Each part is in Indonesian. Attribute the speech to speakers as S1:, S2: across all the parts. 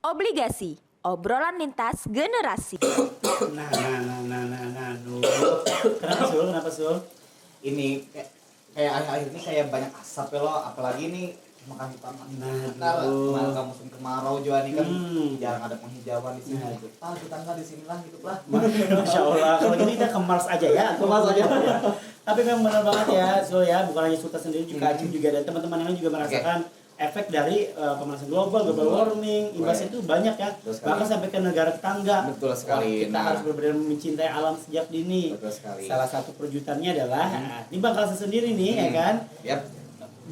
S1: Obligasi, obrolan lintas generasi.
S2: Kenapa Sul?
S3: Ini kayak akhir-akhir ini kayak banyak asap ya lo, apalagi ini makan maka musim kemarau juga nih kan jarang ada penghijauan di sini gitu. Kita nggak di sini lah gitu lah.
S2: Masya Allah, kalau gitu kita ke Mars aja ya.
S3: Ke Mars aja.
S2: Tapi memang benar banget ya Sul ya, bukan hanya Sultan sendiri juga Acim juga dan teman-teman yang lain juga merasakan efek dari pemanasan global warming, imbasnya itu banyak ya, bahkan sampai ke negara tetangga.
S3: Betul sekali.
S2: Kita harus benar-benar mencintai alam sejak dini.
S3: Betul sekali.
S2: Salah satu perwujudannya adalah ini Bangkalsen sendiri nih ya kan,
S3: Yap.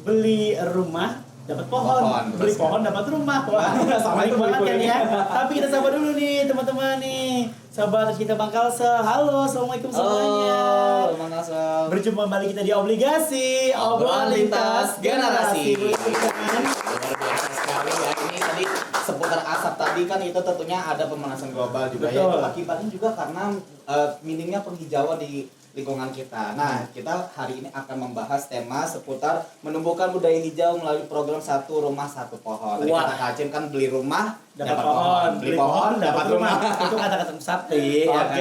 S2: beli rumah dapat pohon, beli pohon dapat rumah. Wah, sama itu banget kan ya. Tapi kita sabar dulu nih teman-teman nih, sahabat kita Bangkalsen. Halo, assalamualaikum semuanya.
S3: Halo, Bangkalsen.
S2: Berjumpa kembali kita di Obligasi, obrolan lintas generasi.
S3: Luar biasa sekali ya. Ini tadi seputar asap tadi kan itu tentunya ada pemanasan global juga.
S2: Betul.
S3: Ya. Itu akibatnya juga karena minimnya penghijauan di lingkungan kita. Nah, kita hari ini akan membahas tema seputar menumbuhkan budaya hijau melalui program Satu Rumah Satu Pohon. Tadi kata Kak Acim kan beli rumah dapat pohon, beli pohon dapat rumah.
S2: Itu kata-kata sakti ya kan.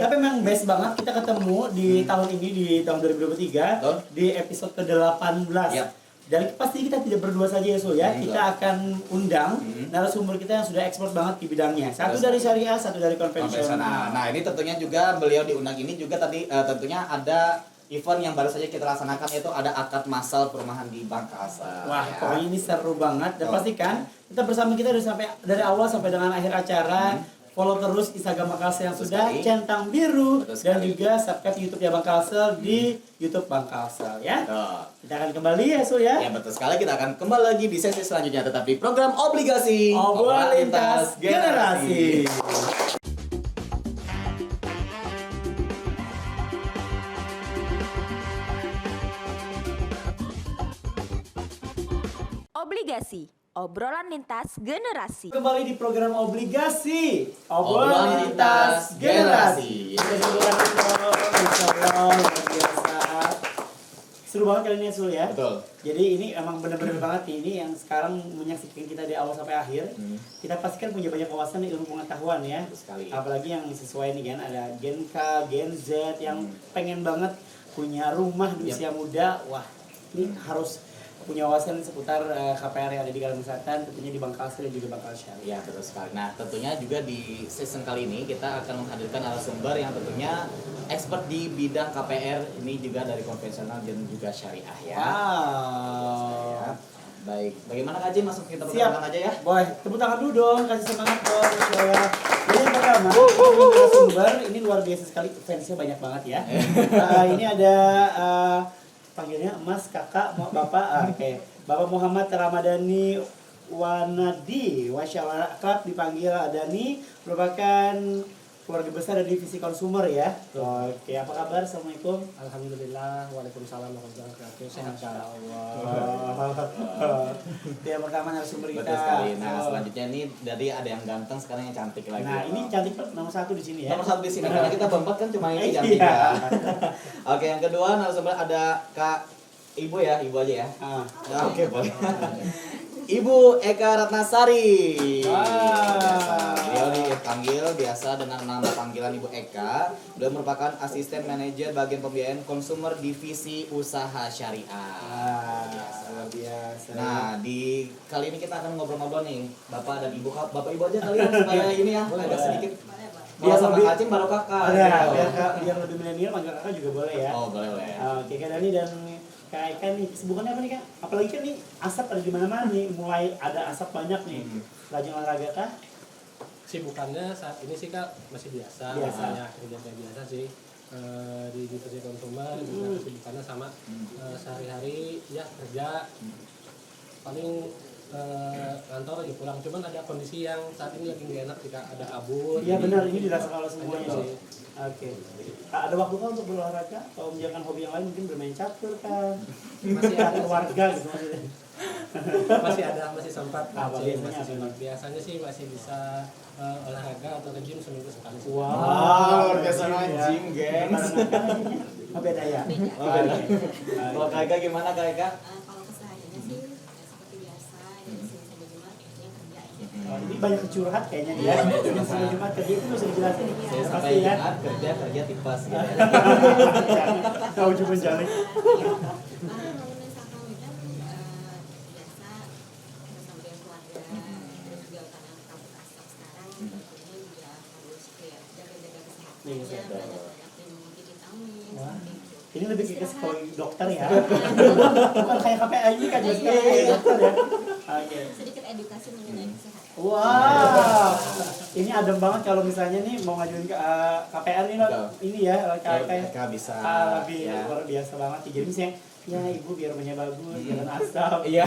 S2: Tapi memang best banget kita ketemu di tahun ini, di tahun 2023 di episode ke-18.
S3: Yap.
S2: Dan pasti kita tidak berdua saja ya Sul ya. Kita akan undang narasumber kita yang sudah expert banget di bidangnya. Satu dari syariah, satu dari konvensional.
S3: Nah, ini tentunya juga beliau diundang ini juga tadi tentunya ada event yang baru saja kita laksanakan, yaitu ada akad massal perumahan di Bangkalsen.
S2: Wah,
S3: ya.
S2: pokoknya ini seru banget. Dan pastikan kita bersama kita dari awal sampai dengan akhir acara. Follow terus Instagram Bangkalsen yang sudah centang biru dan juga subscribe YouTube ya Bangkalsen di YouTube Bangkalsen ya. Kita akan kembali ya Sul ya.
S3: Ya betul sekali, kita akan kembali lagi di sesi selanjutnya tetap di program Obligasi
S2: Obrolan lintas generasi.
S1: Obligasi, obrolan lintas generasi.
S2: Kembali di program Obligasi Obrolan lintas generasi. Insya Allah luar biasa. Seru banget kali ini Sul ya.
S3: Betul.
S2: Jadi ini emang bener-bener banget nih, ini yang sekarang menyaksikan kita di awal sampai akhir. Kita pastikan punya banyak wawasan ilmu pengetahuan ya.
S3: Betul sekali.
S2: Apalagi yang sesuai nih kan, ada Gen K, Gen Z yang pengen banget punya rumah di usia muda. Wah, ini harus punya wawasan seputar KPR yang ada di Kalimantan Selatan, tentunya di Bangkalsen dan juga Bangkalsen.
S3: Ya betul sekali. Nah tentunya juga di season kali ini kita akan menghadirkan narasumber yang tentunya expert di bidang KPR, ini juga dari konvensional dan juga syariah ya.
S2: Wow.
S3: Ya. Baik, bagaimana Kak Jim? Langsung kita perkenalkan aja ya.
S2: Boleh, tepuk tangan dulu dong, kasih semangat dong. Jadi yang pertama, narasumber ini luar biasa sekali, fansnya banyak banget ya. Ini ada panggilnya Mas, Kakak, Bapak. Oke. Bapak Muhammad Ramadhani Wanadi, Wasya Akrab dipanggil Adani, merupakan keluarga besar dari divisi konsumer ya. Oke, apa kabar? Assalamualaikum.
S4: Alhamdulillah, waalaikumsalam warahmatullahi wabarakatuh. Sehat
S2: Itu yang pertama narasumber kita.
S3: Betul sekali. Nah selanjutnya ini dari ada yang ganteng, sekarang yang cantik lagi.
S2: Nah, ini cantik nomor 1 di sini ya.
S3: Nomor 1 di sini karena kita berempat kan cuma ini cantik
S2: Iya.
S3: ya. Oke, yang kedua narasumber ada Kak Ibu ya, Ibu aja ya. Ya, oke boleh. Ibu Eka Ratnasari. Beliau dipanggil biasa dengan nama panggilan Ibu Eka. Beliau merupakan asisten manajer bagian pembiayaan konsumer divisi usaha syariah.
S2: Luar biasa.
S3: Nah, di kali ini kita akan ngobrol-ngobrol nih, Bapak dan Ibu. Bapak Ibu aja kali ya supaya ini ya agak sedikit. Biar sama
S2: lebih-
S3: Acim baru kakak.
S2: Biar lebih milenial manggil kakak juga boleh ya.
S3: Oh, boleh.
S2: Oke, Kak Dani dan Kak Eka nih, kesibukannya apa nih Kak? Apalagi kan nih asap ada di mana-mana nih, mulai ada asap banyak nih. Rajin olahraga Kak?
S4: Sibukannya saat ini sih Kak masih biasa. Ya, kerja kayak biasa sih. Di divisi konsumer juga kesibukannya sama sehari-hari ya kerja. Paling kantor lagi pulang, cuman ada kondisi yang saat ini lagi nggak enak jika ada kabut.
S2: Iya benar, ini dirasakan oleh semuanya
S4: Betul.
S2: sih. Oke. Kak, ada waktu Kak untuk berolahraga? Kalau menjalankan hobi yang lain mungkin bermain catur Kak.
S4: Masih ada
S2: keluarga gitu maksudnya.
S4: masih sempat.
S2: Apa
S4: Masih
S2: biasanya?
S4: sempat. Biasanya sih masih bisa olahraga atau ke gym seminggu sekali.
S3: Wow, luar biasa nge-gym, gengs.
S2: Oh beda ya?
S3: Oh, beda. Kalau Kak Eka gimana Kak Eka?
S5: Kalau kesehariannya sih seperti biasa, ya bisa jadi mah kerja.
S2: Ini banyak curhat kayaknya dia. Senin sampai Jumat kerja itu bisa dijelasin.
S3: Saya sampai
S2: Pasti ya.
S3: Jumat kerja tipes gitu ya.
S2: Tahu cuma jalan.
S5: Kalau misalkan weekend biasa bersama dengan keluarga, terus juga karena kabut asap sekarang, tentunya juga harus kayak jaga-jaga kesehatannya, banyak-banyak minum multivitamin,
S2: Wah.
S5: seperti itu.
S2: Ini lebih ke psikologi dokter ya. Bukan kayak KPI ini kan jelas dokter ya. Oke.
S5: Sedikit edukasi mengenai kesehatan.
S2: Wow, ini adem banget kalau misalnya nih mau ngajuin ke KPR ini loh,
S3: Betul.
S2: ini ya kayak
S3: Mereka bisa
S2: lebih
S3: ya.
S2: luar biasa banget. Jadi misalnya, ya ibu biar rumahnya bagus, jangan asap.
S3: Iya.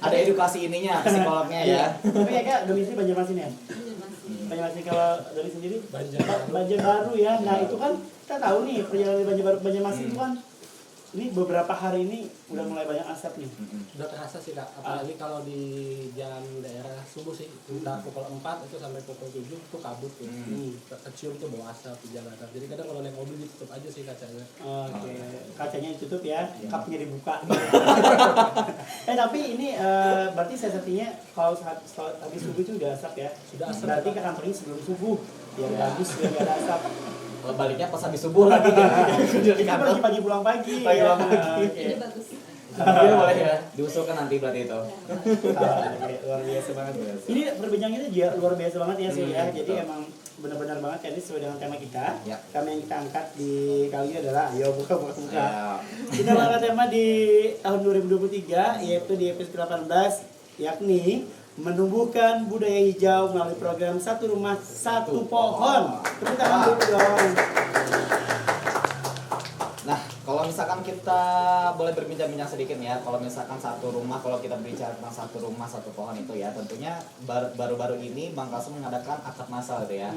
S3: Ada edukasi ininya psikolognya ya.
S2: Tapi ya kak, domisili Banjarmasin ya.
S5: Ini masih
S2: Banjarmasin kalau dari sendiri
S4: Banjarbaru.
S2: Banjarbaru ya. Nah itu kan kita tahu nih perjalanan Banjarbaru Banjarmasin itu kan ini beberapa hari ini udah mulai banyak asap nih.
S4: Udah terasa sih kak, apalagi kalau di jam daerah subuh sih, entah pukul 4 itu sampai pukul 7 itu kabut tuh. Kecium tuh bau asap di jalanan. Jadi kadang kalau naik mobil ditutup aja sih kacanya.
S2: Oke, kacanya ditutup ya, cupnya dibuka. Tapi ini berarti sensasinya kalau habis subuh itu udah asap ya?
S4: Sudah asap.
S2: Berarti ke kantornya sebelum subuh, biar bagus, biar nggak ada asap.
S3: Kalau baliknya pas habis subuh lagi kan. Di
S2: Itu
S3: kantor.
S2: pagi pulang pagi.
S3: Pagi
S2: ya.
S3: pulang pagi.
S2: Oke.
S5: ini bagus.
S3: Iya boleh ya. Diusulkan nanti berarti itu.
S2: Oke, luar biasa banget. Ini perbincangan kita juga luar biasa banget ya sih ya. Jadi
S3: betul.
S2: emang benar-benar banget ya ini sesuai dengan tema kita.
S3: Ya.
S2: Tema yang kita angkat di kali ini adalah ayo buka.
S3: Ya.
S2: Kita angkat tema di tahun 2023 yaitu di episode 18 yakni menumbuhkan budaya hijau melalui program Satu Rumah Satu Pohon. Tepuk tangan dulu dong.
S3: Nah, kalau misalkan kita boleh berbincang-bincang sedikit ya, kalau misalkan satu rumah, kalau kita berbicara tentang satu rumah, satu pohon itu ya, tentunya baru-baru ini Bang Kasum mengadakan akad massal gitu ya.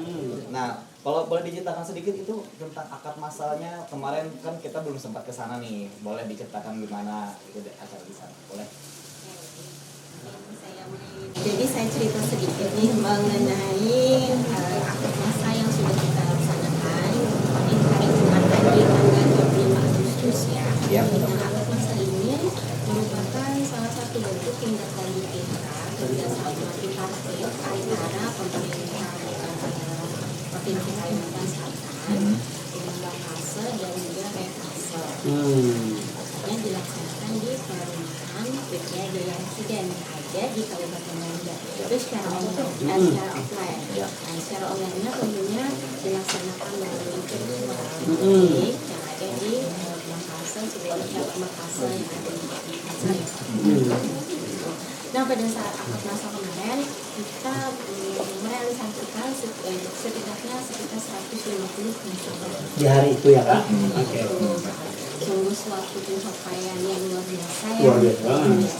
S3: Nah, kalau boleh diceritakan sedikit itu tentang akad massalnya, kemarin kan kita belum sempat ke sana nih, boleh diceritakan gimana itu acara di sana, boleh?
S5: Jadi saya cerita sedikit nih mengenai akad massa yang sudah kita laksanakan di hari Jumat tadi tanggal 25 Agustus ya.
S3: Yap.
S5: Nah, akad massa ini merupakan salah satu bentuk tindak lanjut kita kerjasama tripartit antara pemerintah Provinsi Kalimantan Selatan dengan Bangkase dan juga Rekase. Yang dilaksanakan di perumahan Widya Jaya Residen ada di Kabupaten Banjar. Itu secara online, secara offline. Nah, secara online-nya tentunya dilaksanakan melalui virtual. Jadi yang ada di Makassar, sebuah Makassar yang ada di Makassar. Nah, pada saat akad massa kemarin kita merealisasikan setidaknya sekitar 150 pencapaian.
S2: Di hari itu ya kak? Oke.
S5: Sungguh suatu pencapaian yang luar biasa ya.
S2: Luar biasa banget.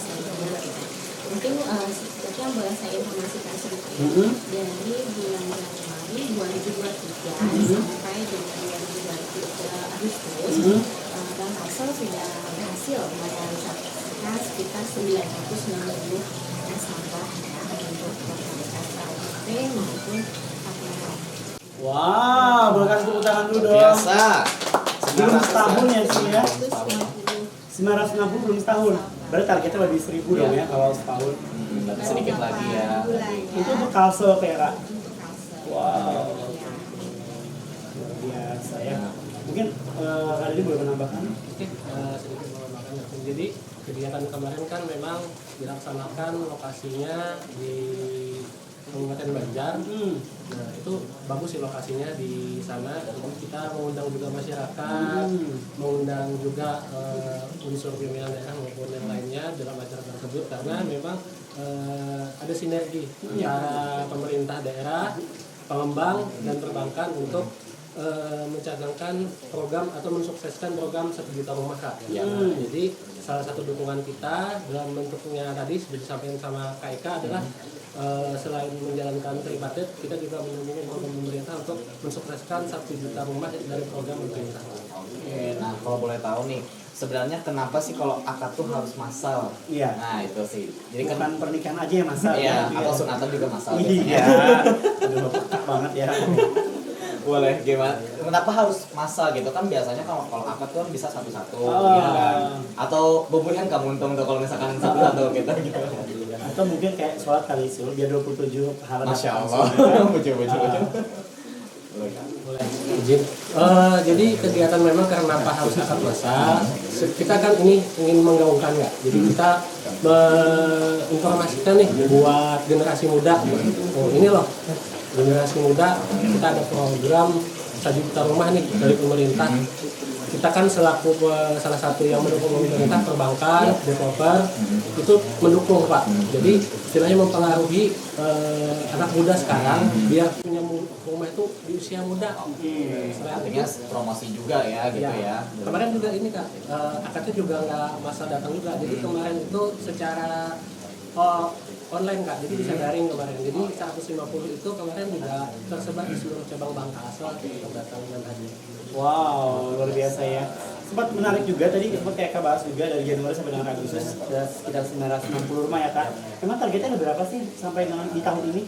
S5: Mungkin setidaknya boleh saya informasikan sedikit dari bulan Januari 2023 sampai dengan 2023 Agustus Bang Kasel sudah berhasil merealisasikan sekitar 960 nasabah ya untuk fasilitas KUP maupun KPR.
S2: Wow, boleh kasih tepuk tangan dulu dong.
S3: Biasa.
S2: Belum setahun ya sih ya?
S5: 960
S2: 960 belum setahun. Berarti targetnya lebih 1000 dong ya kalau setahun.
S3: Berarti sedikit lagi ya.
S2: Itu untuk kalso kayak Kak.
S5: untuk Kasel.
S2: Wow.
S5: Ya.
S2: Luar biasa ya. Mungkin kali ini boleh menambahkan?
S4: Oke, sedikit menambahkan. Jadi kegiatan kemarin kan memang dilaksanakan lokasinya di Kabupaten Banjar. Nah itu bagus sih lokasinya di sana. Jadi kita mengundang juga masyarakat, mengundang juga unsur pimpinan daerah maupun yang lainnya dalam acara tersebut karena memang ada sinergi antara pemerintah daerah, pengembang dan perbankan untuk mencadangkan program atau mensukseskan program 1 juta rumah Kak. Ya. Jadi salah satu dukungan kita dalam bentuknya tadi sudah disampaikan sama Kak Eka adalah selain menjalankan tripartit, kita juga mendukung program pemerintah untuk mensukseskan 1 juta rumah dari program pemerintah.
S3: Oke, nah kalau boleh tahu nih, sebenarnya kenapa sih kalau akad tuh harus massal?
S2: Iya.
S3: Nah itu sih. Jadi
S2: Bukan
S3: kan
S2: pernikahan aja ya masa?
S3: iya, atau sunatan juga massal.
S2: Iya. Aduh, peka banget ya.
S3: Boleh gimana? Kenapa harus massal gitu kan biasanya kalau akad tuh kan bisa satu-satu
S2: Oh.
S3: gitu kan. Atau bubuhan kamu untung tuh kalau misalkan satu-satu gitu.
S2: Atau mungkin kayak sholat kali Sul, biar 27 pahala.
S3: Masya
S2: dapat
S3: Allah.
S2: langsung,
S3: Bocah.
S4: Boleh izin. Jadi kegiatan memang kenapa harus akad puasa? Kita kan ini ingin menggaungkan ya. Jadi kita menginformasikan nih buat generasi muda. Oh ini loh generasi muda, kita ada program 1 juta rumah nih dari pemerintah. Kita kan selaku salah satu yang mendukung pemerintah, perbankan, developer, itu mendukung Pak. Jadi istilahnya mempengaruhi anak muda sekarang biar punya rumah itu di usia muda.
S3: Artinya promosi juga ya gitu ya.
S4: Kemarin juga ini Kak, akadnya juga nggak masa datang juga. Jadi kemarin itu secara online Kak, jadi bisa daring kemarin. Jadi 150 itu kemarin juga tersebar di seluruh cabang Bank Kasel untuk datang dan hadir.
S2: Wow, luar biasa ya. Sempat menarik juga tadi, sempat kayak Kak bahas juga dari Januari sampai dengan Agustus ada sekitar 960 rumah ya Kak. Memang targetnya ada berapa sih sampai di tahun ini?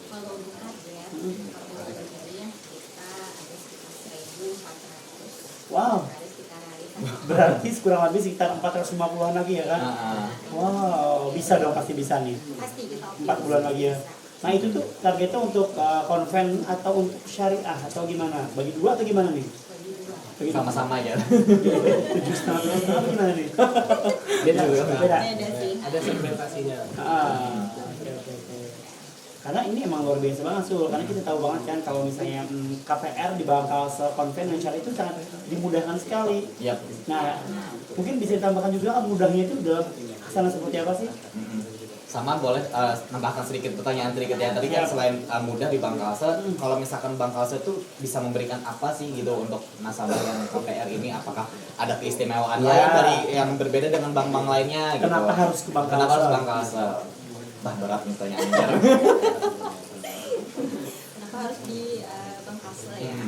S5: Kalau untuk target, kalau dari yang kita ada sekitar 1.400.
S2: Wow.
S5: Ada sekitar
S2: Berarti kurang lebih sekitar 450-an lagi ya kan? Wow, bisa dong, pasti bisa nih.
S5: pasti kita
S2: 4 bulan lagi ya. Nah itu tuh targetnya untuk konven atau untuk syariah atau gimana? Bagi dua atau gimana nih? Bagi dua.
S3: Sama-sama aja.
S2: 7,5 atau gimana nih?
S4: Beda,
S2: Beda.
S5: Ada sih.
S4: ada segmentasinya. Oke.
S2: Karena ini emang luar biasa banget Sul, karena kita tahu banget kan kalau misalnya KPR di Bangkal konven dan syariah itu sangat dimudahkan sekali.
S3: Yap.
S2: Nah, mungkin bisa ditambahkan juga mudahnya itu dalam kesana seperti apa sih?
S3: Sama boleh nambahkan sedikit pertanyaan sedikit ya. Tadi kan selain mudah di Bank Kalsel, kalau misalkan Bank Kalsel itu bisa memberikan apa sih gitu untuk nasabah yang KPR ini? Apakah ada keistimewaan lain dari yang berbeda dengan bank-bank lainnya? Gitu?
S2: Kenapa harus ke Bank
S3: Kenapa harus
S2: Kalsel?
S3: Bank Kalsel? Bah berat nih pertanyaannya.
S5: Kenapa harus di Bank Kasel ya?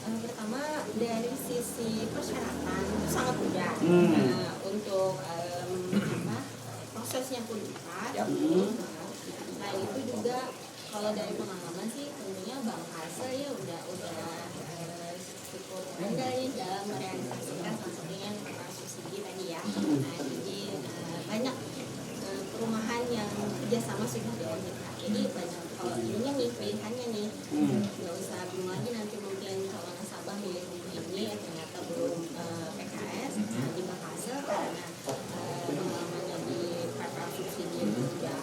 S5: Pertama dari sisi persyaratan itu sangat mudah. Nah, untuk prosesnya pun cepat.
S3: Yap.
S5: Nah itu juga kalau dari pengalaman sih tentunya Bank Kasel ya udah cukup andal dalam merealisasikan salah satunya subsidi tadi ya. Nah jadi banyak perumahan yang kerjasama sudah dengan kita. Jadi banyak kalau ininya nih pilihannya nih, nggak usah bingung lagi nanti mungkin kalau nasabah milih rumah ini ternyata belum PKS di Bank Kasel karena pengalamannya di PPA subsidi itu udah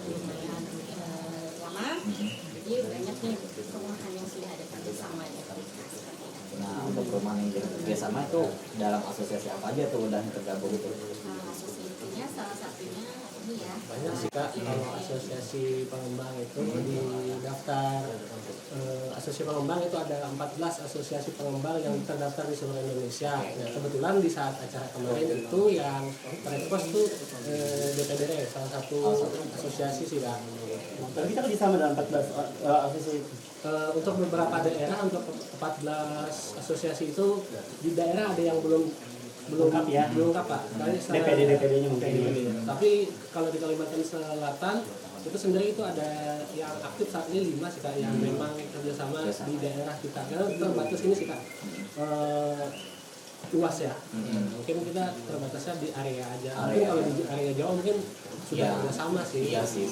S5: lumayan lama. Jadi banyak nih perumahan yang sudah ada kerjasama di Bank Kasel.
S3: Nah untuk perumahan yang kerjasama itu dalam asosiasi apa aja tuh udah tergabung itu?
S5: Asosiasinya salah satunya ini ya.
S4: Banyak sih Kak, kalau asosiasi pengembang itu di daftar asosiasi pengembang itu ada 14 asosiasi pengembang yang terdaftar di seluruh Indonesia. Nah, kebetulan di saat acara kemarin itu yang terrequest tuh DPDR, salah satu asosiasi sih Kak.
S2: Tapi kita kerjasama dalam 14 asosiasi itu.
S4: Untuk beberapa daerah, untuk 14 asosiasi itu di daerah ada yang belum
S2: Lengkap ya?
S4: belum lengkap Pak.
S2: DPD-nya mungkin.
S4: Tapi kalau di Kalimantan Selatan itu sendiri itu ada yang aktif saat ini 5 sih Kak, yang memang kerjasama di daerah kita. Karena terbatas ini sih Kak, luas ya. Mungkin kita terbatasnya di area aja. Mungkin kalau di area Jawa mungkin sudah kerjasama sih.
S3: Iya sih.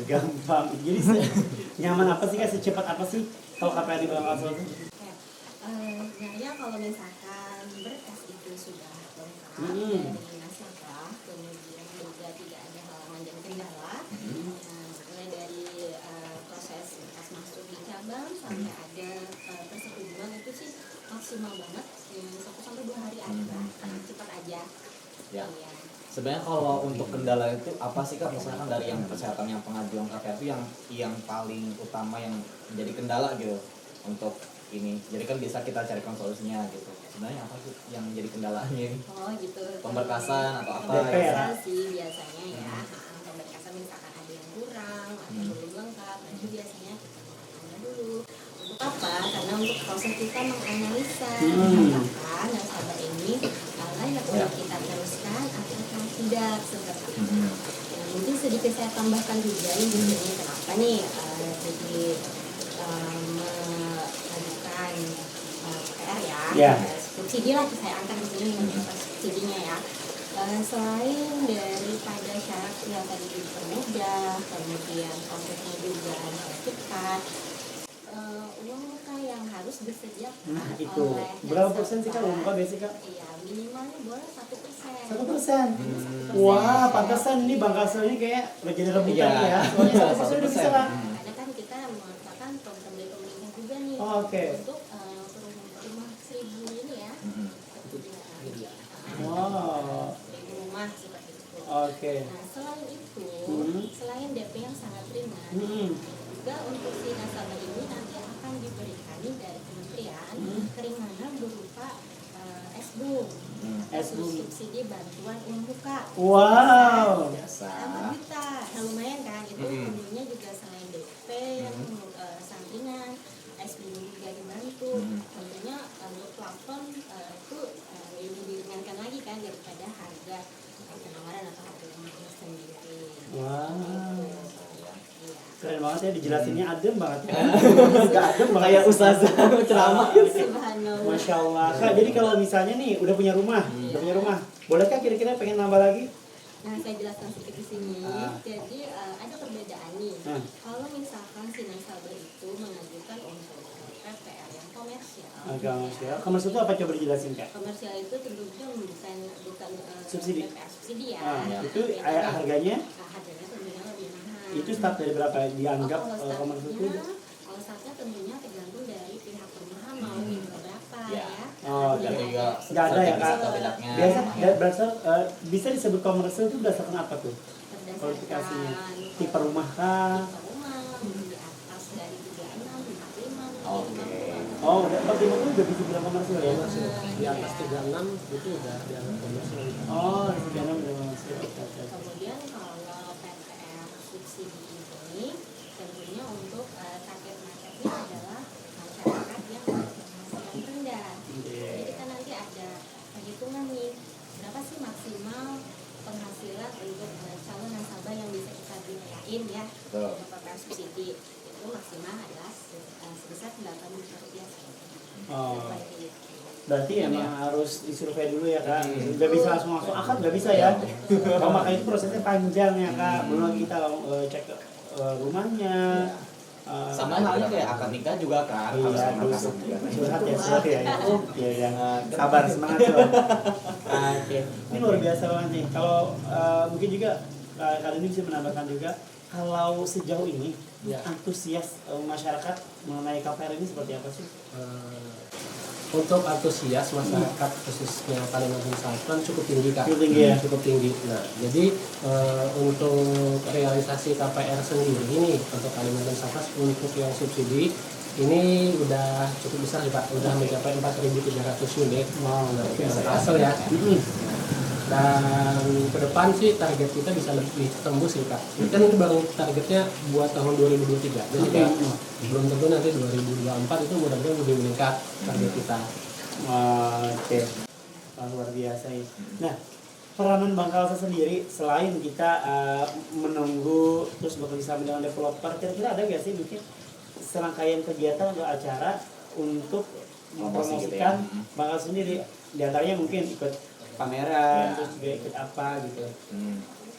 S2: Gampang. Jadi nyaman apa sih Kak? Secepat apa sih kalau KPR di Bank Kasel itu?
S5: Nah ya kalau misalkan berkas itu sudah lengkap dari nasabah, kemudian juga tidak ada halangan dan kendala, mulai dari proses berkas masuk di cabang sampai ada persetujuan itu sih maksimal banget 1-2 hari aja, cepat aja.
S3: Ya.
S5: Iya.
S3: Sebenarnya kalau untuk kendala itu apa sih Kak? Misalkan dari yang kesehatan yang pengajuan KPR itu yang paling utama yang menjadi kendala gitu untuk ini. Jadi kan bisa kita carikan solusinya gitu. Sebenarnya apa sih yang menjadi kendalanya ini?
S5: Oh gitu.
S3: Pemberkasan atau apa?
S5: Pemberkasan sih biasanya ya. Pemberkasan misalkan ada yang kurang atau belum lengkap, nah itu biasanya kita tanya dulu. Untuk apa? Karena untuk proses kita menganalisa apakah nasabah ini layak untuk kita teruskan atau tidak seperti itu. Nah, mungkin sedikit saya tambahkan juga nih biasanya kenapa nih jadi mengajukan KPR ya.
S2: Ya.
S5: Subsidi lah saya angkat di sini subsidinya ya. Selain daripada syarat yang tadi dipermudah, kemudian prosesnya juga cepat, uang muka yang harus disediakan
S2: Nah itu,
S5: oleh
S2: berapa
S5: jasa
S2: persen sih Kak uang muka biasanya Kak?
S5: Iya, minimalnya boleh 1%.
S2: 1%. Wah, pantesan ini Bang Kaselnya kayak jadi rebutan
S3: Iya.
S2: ya. Soalnya 1% udah bisa lah.
S5: Karena kan kita mengatakan program dari pemerintah juga nih
S2: Oh, oke.
S5: untuk rumah 1000 ini ya.
S2: Wow.
S5: 1000 rumah seperti itu.
S2: Oke.
S5: Nah, selain itu,
S2: Hmm.
S5: selain DP yang sangat ringan,
S2: Hmm.
S5: juga untuk si nasabah ini nanti akan diberikan dari kementerian keringanan berupa SBUM,
S2: SBUM.
S5: subsidi bantuan uang muka.
S2: Wow.
S3: Biasa.
S5: 6 juta, nah lumayan kan? Itu
S3: Mm-mm.
S5: tentunya juga selain DP yang sampingan, SBUM juga dibantu. Tentunya untuk plafon itu lebih diringankan lagi kan daripada harga penawaran atau harga rumahnya sendiri.
S2: Wow.
S5: Iya.
S2: Keren banget ya, dijelasinnya adem banget. Gak adem banget.
S3: Kayak ustazah ceramah.
S5: Subhanallah.
S2: Masya Allah. Kak, jadi kalau misalnya nih udah punya rumah, bolehkah kira-kira pengen nambah lagi?
S5: Nah, saya jelaskan sedikit di sini.
S2: Ah.
S5: Jadi ada perbedaan nih.
S2: Hmm.
S5: Kalau misalkan si nasabah itu mengajukan untuk PPR yang komersial.
S2: Agak manusia. Komersial itu apa coba dijelasin Kak?
S5: Komersial itu tentunya bukan
S2: Subsidi.
S5: PPR subsidi ya.
S2: Itu harganya
S5: Harganya tentunya lebih mahal.
S2: itu start dari berapa dianggap
S5: Oh,
S2: komersial itu?
S5: kalau startnya tentunya tergantung dari pihak perumahan mau minta berapa
S3: Ya.
S5: ya.
S2: Oh,
S3: Dan
S5: Jadi,
S3: juga
S2: Nggak ada ya, Kak?
S3: setidaknya.
S2: Biasa bisa disebut komersial itu berdasarkan apa tuh?
S5: berdasarkan
S2: Kualifikasinya? Tipe rumah kah?
S5: tipe rumah di atas dari 36, 45,
S3: Oke.
S5: 50.
S2: Oh, udah 45 itu udah bisa bilang komersial ya?
S4: Di atas 36 itu udah dianggap komersial.
S2: Oh, 36 udah komersial. Oke, oke.
S5: Kemudian kalau PPR subsidi ini tentunya untuk target marketnya adalah masyarakat yang berpenghasilan rendah. Jadi kita nanti ada perhitungan nih berapa sih maksimal penghasilan untuk calon nasabah yang bisa kita biayain ya
S3: Betul.
S5: untuk PPR subsidi itu maksimal adalah sebesar 8 juta rupiah saja.
S2: Oh.
S5: Seperti itu.
S2: Berarti emang harus disurvei dulu ya Kak. Nggak bisa langsung masuk akad, nggak bisa ya. Kalau makanya itu prosesnya panjang ya Kak. Belum lagi kita cek rumahnya.
S3: Sama halnya kayak akad nikah juga kan harus
S2: Iya,
S3: sama
S2: dulu
S3: kasam juga.
S2: curhat ya, curhat ya. Iya, iya. Sabar, semangat loh. Oke, ini luar biasa banget nih. Kalau mungkin juga kali ini bisa menambahkan juga, kalau sejauh ini antusias masyarakat mengenai KPR ini seperti apa sih?
S4: Untuk antusias masyarakat khususnya Kalimantan Selatan cukup tinggi Kak.
S2: Cukup tinggi ya?
S4: Cukup tinggi. Nah, jadi untuk realisasi KPR sendiri nih untuk Kalimantan Selatan untuk yang subsidi ini udah cukup besar nih Pak, udah mencapai 4.300 unit.
S2: Wow,
S4: Nah, itu berhasil ya. Dan ke depan sih target kita bisa lebih tembus sih Kak. Ini kan ini baru targetnya buat tahun 2023. Jadi kayak belum tentu nanti 2024 itu mudah-mudahan lebih meningkat target kita.
S2: Oke, wah, luar biasa ya. Nah, peranan Bang Kalsa sendiri selain kita menunggu terus bekerja sama dengan developer, kira-kira ada nggak sih mungkin serangkaian kegiatan atau acara untuk
S3: Promosi gitu
S2: mempromosikan
S3: ya.
S2: Bang Kalsa sendiri? Di antaranya mungkin ikut pameran, terus juga ikut apa gitu.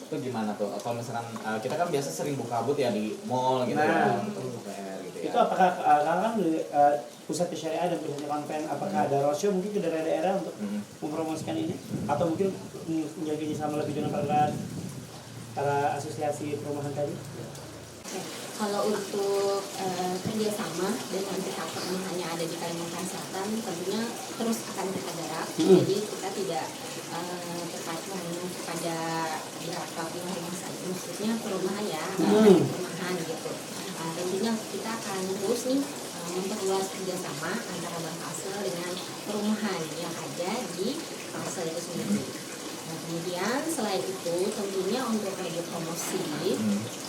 S3: Itu gimana tuh? Kalau misalkan kita kan biasa sering buka booth ya di mall gitu
S2: Nah.
S3: ya. Untuk PR gitu ya.
S2: Itu apakah kakak kan di pusat syariah dan pusat konven, apakah ada roadshow mungkin ke daerah-daerah untuk mempromosikan ini, atau mungkin menjadi sama lebih dengan para asosiasi perumahan tadi?
S5: Oke, kalau untuk kerjasama dengan pihak perumahan yang ada di Kalimantan Selatan tentunya terus akan kita garap. Jadi kita tidak terpacu hanya kepada beberapa rumah saja, maksudnya perumahan ya, perumahan gitu. Tentunya kita akan terus nih memperluas kerjasama antara Bang Kalsel dengan perumahan yang ada di Kalsel itu sendiri. Nah, kemudian selain itu tentunya untuk media promosi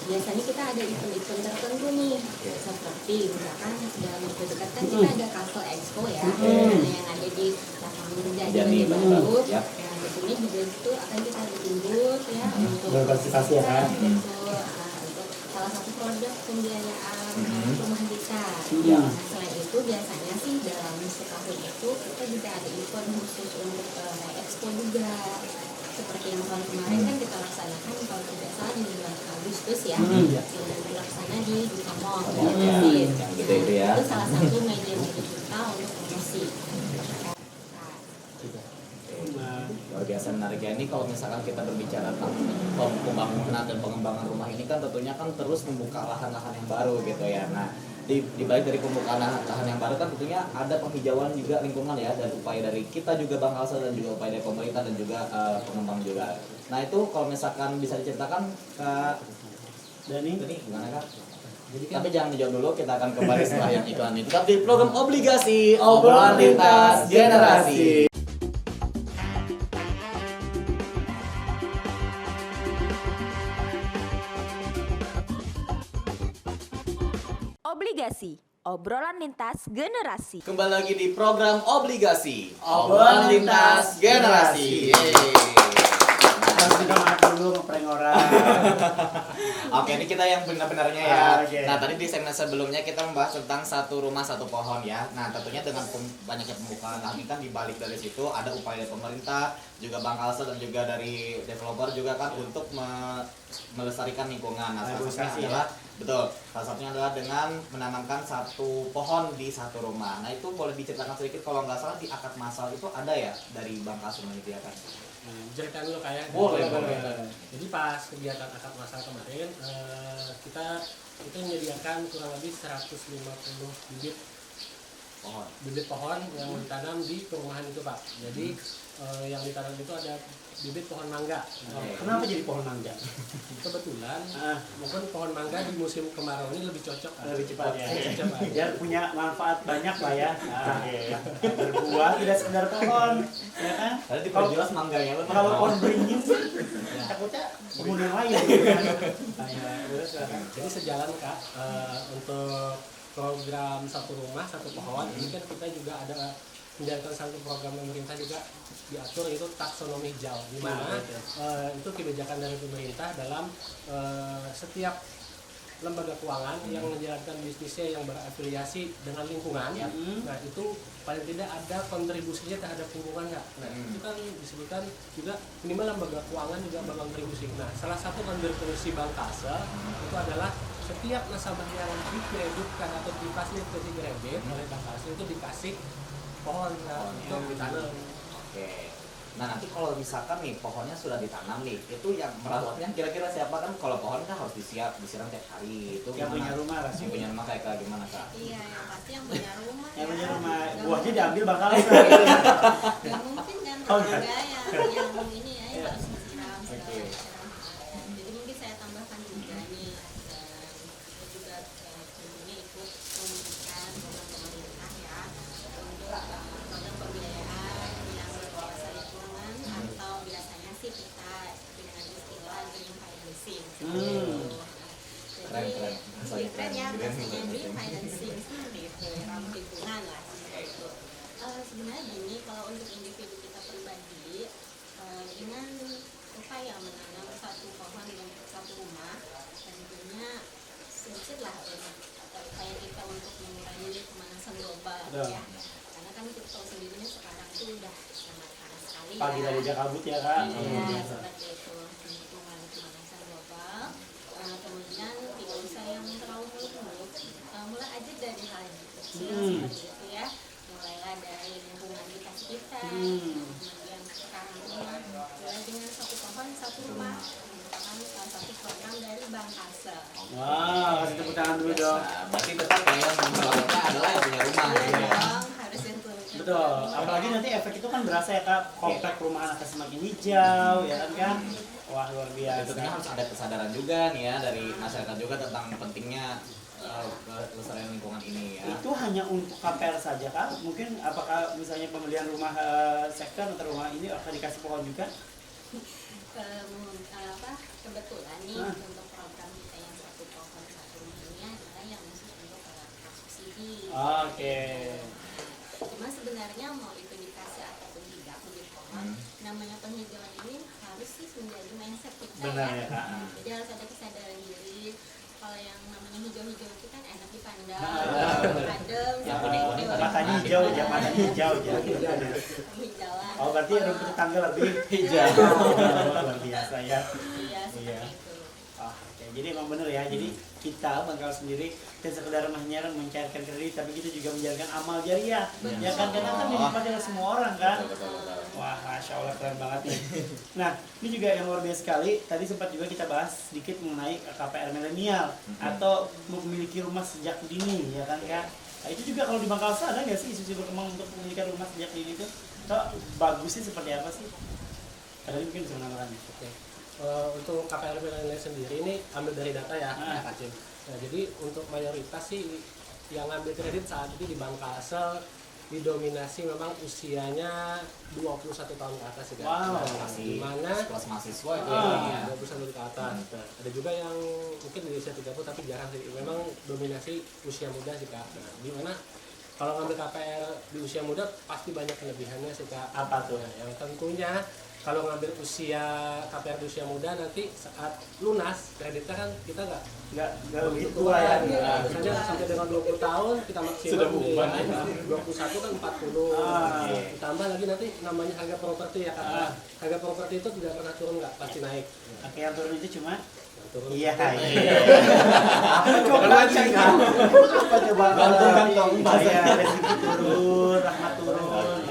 S5: biasanya kita ada event-event tertentu nih, seperti misalkan dalam waktu dekat kan kita ada Kalsel Expo ya, yang ada di lapangan kerja di Bandung. Nah, tentunya juga itu akan kita bikin booth ya untuk
S2: Berpartisipasi ya, kan?
S5: untuk salah satu produk pembiayaan perumahan kita.
S2: Iya.
S5: Nah, selain itu biasanya sih dalam setahun itu kita juga ada event khusus untuk Expo juga. seperti yang tahun kemarin kan kita laksanakan kalau tidak salah di bulan Agustus ya, dan dilaksana di Duta Mall.
S3: Gitu ya.
S5: Itu salah satu media kita untuk promosi.
S3: Luar biasa menarik ya. Ini kalau misalkan kita berbicara tentang pembangunan dan pengembangan rumah ini kan tentunya kan terus membuka lahan-lahan yang baru gitu ya. Nah, di balik dari pembukaan lahan yang baru kan tentunya ada penghijauan juga lingkungan ya, dan upaya dari kita juga Bang Alsa dan juga upaya dari pemerintah dan juga pengembang juga. Nah, itu kalau misalkan bisa diceritakan Kak
S2: Dani,
S3: gimana Kak? Tapi jangan dijawab dulu, kita akan kembali setelah yang iklan ini. Tetap di program obligasi obrolan lintas generasi.
S1: Obligasi, obrolan lintas generasi.
S3: Kembali lagi di program obligasi obrolan lintas generasi.
S2: harus kita maaf dulu ngeprank orang.
S3: Oke, ini kita yang benar-benarnya ya.
S2: Oke.
S3: Nah, tadi di segmen sebelumnya kita membahas tentang satu rumah satu pohon ya. Nah, tentunya dengan banyaknya pembukaan lahan kan di balik dari situ ada upaya dari pemerintah, juga Bang Alsa dan juga dari developer juga kan untuk melestarikan lingkungan. Nah, salah satunya adalah betul. Salah satunya adalah dengan menanamkan satu pohon di satu rumah. Nah, itu boleh diceritakan sedikit kalau nggak salah di akad masal itu ada ya dari Bang Alsa menyediakan.
S4: Ceritain dulu kayak
S3: Boleh.
S4: Jadi pas kegiatan akad masal kemarin kita menyediakan kurang lebih 150 bibit pohon yang ditanam di perumahan itu Pak. Jadi yang ditanam itu ada bibit pohon mangga.
S2: Kenapa jadi pohon mangga?
S4: Kebetulan mungkin pohon mangga di musim kemarau ini lebih cocok
S2: Lebih cepat ya.
S4: cepat.
S2: Biar punya manfaat banyak lah ya. Berbuah tidak sekedar pohon, ya kan?
S3: Tadi diperjelas mangganya benar.
S2: Kalau pohon beringin sih, takutnya pohon yang lain. Gitu kan?
S4: Jadi sejalan Kak untuk program satu rumah satu pohon ini kan kita juga ada menjalankan satu program pemerintah juga diatur itu taksonomi hijau di mana itu kebijakan dari pemerintah dalam setiap lembaga keuangan yang menjalankan bisnisnya yang berafiliasi dengan lingkungan. Nah, itu paling tidak ada kontribusinya terhadap lingkungan Kak. Nah, itu kan disebutkan juga minimal lembaga keuangan juga berkontribusi. Nah, salah satu kontribusi Bank Alsa itu adalah setiap nasabah yang dikreditkan atau difasilitasi kredit oleh Bank Alsa itu dikasih pohon untuk ditanam.
S3: Oke. Nah, nanti kalau misalkan nih pohonnya sudah ditanam nih, itu yang merawatnya kira-kira siapa kan? Kalau pohon kan harus disiram tiap hari. Itu
S2: Yang punya rumah lah.
S3: Yang punya rumah kayak gimana Kak?
S5: Iya, yang pasti yang punya rumah.
S2: Yang punya
S5: ya.
S2: rumah,
S5: Nggak
S2: buahnya
S5: mungkin-
S2: diambil bakal.
S5: nggak mungkin kan
S2: Oh,
S5: tetangga
S2: iya.
S5: yang ini ya yang harus disiram segala
S3: Oke.
S5: macam. Jadi mungkin saya tambahkan juga nih, saya juga tentunya ikut memberikan program pemerintah ya untuk program pembiayaan yang berkuasa lingkungan atau biasanya sih kita dengan istilah green financing seperti itu. Jadi
S3: Keren.
S5: keren ya
S3: Green
S5: pastinya green
S3: financing.
S5: financing gitu, ramah lingkungan lah seperti itu. Sebenarnya gini, kalau untuk individu kita pribadi dengan upaya menanam satu pohon dengan satu rumah, tentunya sedikit lah upaya kita untuk mengurangi pemanasan global ya. Karena kan kita tahu sendirinya sekarang itu udah sangat panas sekali
S2: Pagi
S5: ya.
S2: tadi aja kabut ya Kak.
S5: Iya, seperti itu untuk mengurangi pemanasan global. Kemudian tidak usah yang terlalu muluk-muluk, mulai aja dari hal yang kecil seperti itu ya. Mulailah dari lingkungan kita sekitar, kemudian sekarang rumah, mulai dengan satu pohon satu rumah, merupakan salah satu program dari Bank Alsa.
S2: Wah, kasih tepuk tangan dulu dong.
S3: Nah, berarti tetap yang merawatnya adalah yang punya rumah
S5: Iya
S3: gitu ya.
S5: dong, harus yang
S2: Betul. Apalagi nanti efek itu kan berasa ya Kak, komplek perumahan akan semakin hijau, ya kan? Wah, luar
S3: Dan
S2: biasa.
S3: tentunya harus ada kesadaran juga nih ya dari masyarakat juga tentang pentingnya kelestarian lingkungan ini ya.
S2: Itu hanya untuk KPR saja Kak? Mungkin apakah misalnya pembelian rumah sektor atau rumah ini akan dikasih pohon juga?
S5: Kebetulan nih untuk program kita yang satu pohon satu rumah ini adalah yang khusus untuk kelas subsidi.
S2: Oke.
S5: Cuma sebenarnya mau itu dikasih ataupun tidak bibit pohon, namanya penghijauan ini harus sih menjadi mindset kita
S2: Benar
S5: ya.
S2: ya Kak.
S5: Jadi harus ada kesadaran diri. kalau yang namanya hijau-hijau itu kan enak dipandang,
S2: Nah,
S5: adem,
S2: yang
S5: sama
S2: kuning-kuning
S5: warna
S2: matanya hijau ya, matanya hijau ya.
S5: hijauan.
S2: Oh berarti rumput tetangga lebih
S3: Hijau.
S2: luar biasa ya.
S5: Iya, seperti
S2: Iya.
S5: itu.
S2: Oke, jadi emang bener ya. Jadi kita bangkal sendiri dan sekedar mahnya mencairkan kredit, tapi kita juga menjalankan amal jariah. Ya kan, karena kan dinikmati oleh semua orang kan.
S3: Betul, betul, betul.
S2: Wah, masya Allah keren banget nih. Nah, ini juga yang luar biasa sekali. Tadi sempat juga kita bahas sedikit mengenai KPR milenial atau memiliki rumah sejak dini, ya kan Kak? Nah, itu juga kalau di Bangkalsa ada nggak sih isu berkembang untuk memiliki rumah sejak dini itu? Atau bagusnya seperti apa sih? Kadang mungkin bisa menambahkan.
S4: Oke. Untuk KPR milenial sendiri ini ambil dari data ya, Kak Cim. Nah, jadi untuk mayoritas sih yang ngambil kredit saat ini di Bangkalsel didominasi memang usianya 21 tahun ke atas ya.
S2: Wow.
S3: Masih
S4: Dimana
S3: kelas mahasiswa itu
S4: ya,
S3: ya.
S4: 21 ke atas. Nah, ada juga yang mungkin di usia 30 tapi jarang sih. Memang dominasi usia muda sih Kak. Nah, dimana kalau ngambil KPR di usia muda pasti banyak kelebihannya sih Kak.
S2: Apa tuh?
S4: Nah, yang tentunya kalau ngambil usia KPR di usia muda nanti saat lunas kreditnya kan kita
S2: Nggak begitu tua ya.
S4: Nah, misalnya sampai dengan 20 tahun kita maksimum
S3: Sudah
S4: di
S3: beban.
S4: 21 kan 40. Ditambah lagi nanti namanya harga properti ya Kak. Harga properti itu tidak pernah turun nggak, pasti naik.
S2: Oke, yang turun itu cuma
S4: Yang turun.
S2: iya. Apa coba sih kan? Apa coba?
S3: Gantung-gantung.
S2: Iya, rezeki turun, rahmat turun.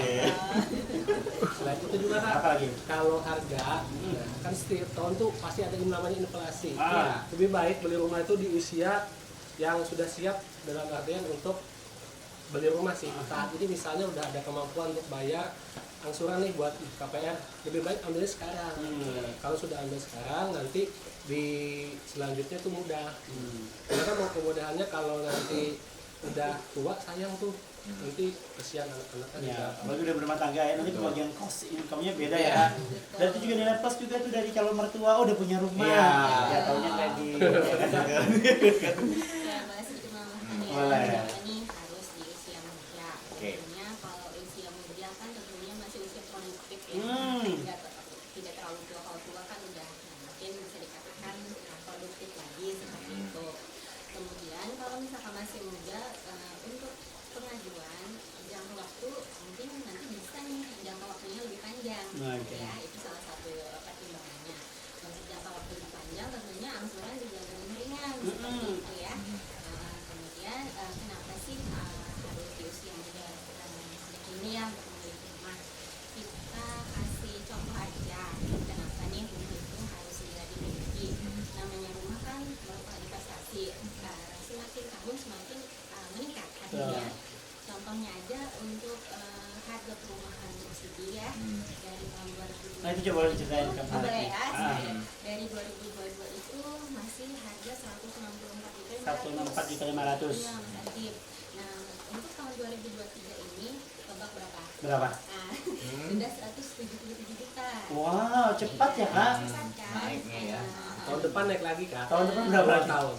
S4: Selain itu juga Kak,
S2: Apa lagi?
S4: kalau harga nah, kan setiap tahun tuh pasti ada yang namanya inflasi.
S2: Ah.
S4: Lebih baik beli rumah itu di usia yang sudah siap dalam artian untuk beli rumah sih. Saat ini misalnya udah ada kemampuan untuk bayar angsuran nih buat KPR, lebih baik ambilnya sekarang. Nah, kalau sudah ambil sekarang nanti di selanjutnya tuh mudah. Karena kan mau kemudahannya kalau nanti udah tua sayang tuh nanti kesian anak-anaknya juga.
S2: Ya, apalagi udah berumah tangga ya, nanti bagian cost income-nya beda ya. Dan itu juga nilai plus juga tuh dari calon mertua, oh udah punya rumah.
S3: Iya.
S2: Ya taunya kredit.
S5: Ya, bahas itu namanya
S2: Boleh.
S5: ini harus di usia muda.
S3: Oke.
S5: Tentunya kalau usia muda kan tentunya masih usia produktif ya.
S2: Hmm.
S5: Tidak terlalu tua. Kalau tua kan udah mungkin bisa dikatakan produktif lagi seperti itu. Kemudian kalau misalkan masih muda untuk pengajuan jangka waktu mungkin nanti bisa nih jangka waktunya lebih panjang.
S2: Oke.
S5: Ya, itu salah satu pertimbangannya. Untuk jangka waktu lebih panjang tentunya angsuran juga lebih ringan seperti itu ya. Kemudian kenapa sih harus di usia muda sejak ini ya untuk memiliki rumah? Kita kasih contoh aja kenapa nih rumah itu harus segera dimiliki. Namanya rumah kan merupakan investasi. Semakin tahun semakin meningkat harganya. Contohnya aja untuk harga perumahan subsidi ya dari tahun 2020.
S2: Nah itu coba boleh diceritain ke Pak.
S5: Boleh ya,
S2: Ah.
S5: dari 2022 itu masih harga 164 juta.
S2: 164.500.
S5: Iya, Mas Adib. Nah, untuk tahun 2023 ini tebak berapa?
S2: Berapa?
S5: Nah, sudah 177 juta.
S2: Wow, cepat ya Kak.
S5: Cepat kan?
S3: Naiknya ya.
S4: Tahun depan naik lagi Kak.
S2: Tahun depan berapa lagi?
S4: Tahun